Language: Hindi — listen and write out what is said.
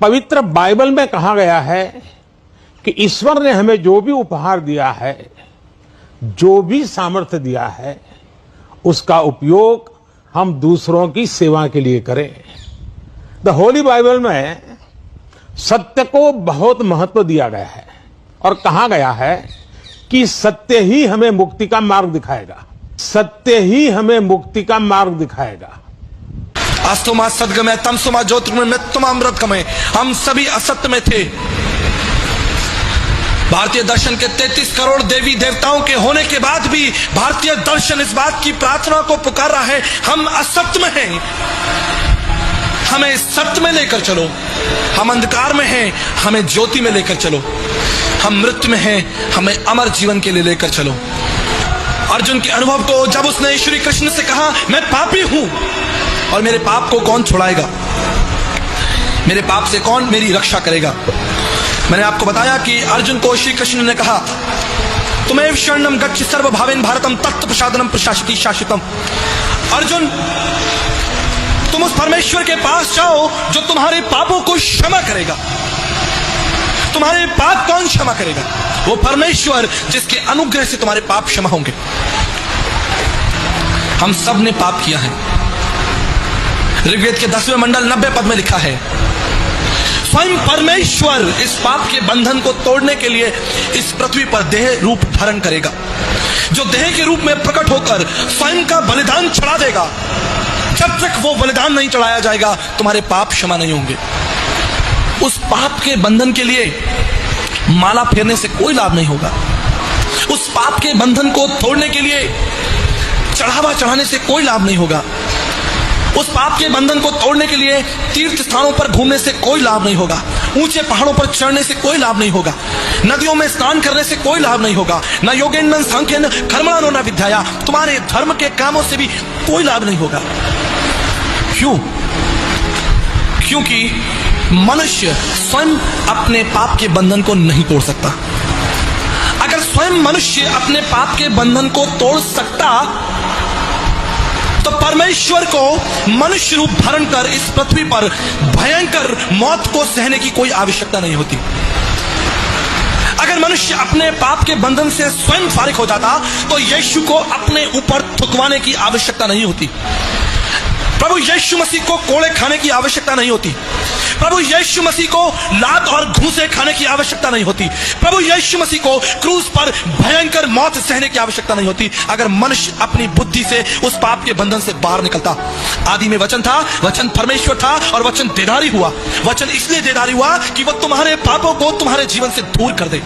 पवित्र बाइबल में कहा गया है कि ईश्वर ने हमें जो भी उपहार दिया है, जो भी सामर्थ्य दिया है, उसका उपयोग हम दूसरों की सेवा के लिए करें। द होली बाइबल में सत्य को बहुत महत्व दिया गया है और कहा गया है कि सत्य ही हमें मुक्ति का मार्ग दिखाएगा। सत्य ही हमें मुक्ति का मार्ग दिखाएगा। अस्तुमा सद्गमय तमसुमा ज्योतिर्गमय मृत्युमा अमृतगमय। हम सभी असत्य में थे। भारतीय दर्शन के 33 करोड़ देवी देवताओं के होने के बाद भी भारतीय दर्शन इस बात की प्रार्थना को पुकार रहा है, हम असत्य में हैं, हमें सत्य में लेकर चलो। हम अंधकार में हैं, हमें ज्योति में लेकर चलो। हम मृत्यु में हैं, हमें अमर जीवन के लिए लेकर चलो। अर्जुन के अनुभव को जब उसने श्री कृष्ण से कहा, मैं पापी हूं और मेरे पाप को कौन छुड़ाएगा, मेरे पाप से कौन मेरी रक्षा करेगा। मैंने आपको बताया कि अर्जुन को श्री कृष्ण ने कहा, तुम्हें शरणम गच्छ सर्वभावेन भारतम तत्व प्रसादनम प्रशासति शाश्वतम। अर्जुन, तुम उस परमेश्वर के पास जाओ जो तुम्हारे पापों को क्षमा करेगा। तुम्हारे पाप कौन क्षमा करेगा? वो परमेश्वर जिसके अनुग्रह से तुम्हारे पाप क्षमा होंगे। हम सब ने पाप किया है। ऋग्वेद के 10वें मंडल 90 पद में लिखा है, स्वयं परमेश्वर इस पाप के बंधन को तोड़ने के लिए इस पृथ्वी पर देह रूप धारण करेगा, जो देह के रूप में प्रकट होकर स्वयं का बलिदान चढ़ा देगा। जब तक वो बलिदान नहीं चढ़ाया जाएगा, तुम्हारे पाप क्षमा नहीं होंगे। उस पाप के बंधन के लिए माला फेरने से कोई लाभ नहीं होगा। उस पाप के बंधन को तोड़ने के लिए चढ़ावा चढ़ाने से कोई लाभ नहीं होगा। उस पाप के बंधन को तोड़ने के लिए तीर्थ स्थानों पर घूमने से कोई लाभ नहीं होगा। ऊंचे पहाड़ों पर चढ़ने से कोई लाभ नहीं होगा। नदियों में स्नान करने से कोई लाभ नहीं होगा। न योगेन न सांख्यन कर्मणो न विद्याया। तुम्हारे धर्म के कामों से भी कोई लाभ नहीं होगा। क्यों? क्योंकि मनुष्य स्वयं अपने पाप के बंधन को नहीं तोड़ सकता। अगर स्वयं मनुष्य अपने पाप के बंधन को तोड़ सकता तो परमेश्वर को मनुष्य रूप धारण कर इस पृथ्वी पर भयंकर मौत को सहने की कोई आवश्यकता नहीं होती। अगर मनुष्य अपने पाप के बंधन से स्वयं फारिग हो जाता तो यीशु को अपने ऊपर थुकवाने की आवश्यकता नहीं होती। प्रभु यीशु मसीह को कोड़े खाने की आवश्यकता नहीं होती। प्रभु यीशु मसीह को लात और घूंसे खाने की आवश्यकता नहीं होती। प्रभु यीशु मसीह को क्रूस पर भयंकर मौत सहने की आवश्यकता नहीं होती। अगर मनुष्य अपनी बुद्धि से उस पाप के बंधन से बाहर निकलता। आदि में वचन था, वचन परमेश्वर था और वचन देदारी हुआ। वचन इसलिए देदारी हुआ कि वह तुम्हारे पापों को तुम्हारे जीवन से दूर कर दे।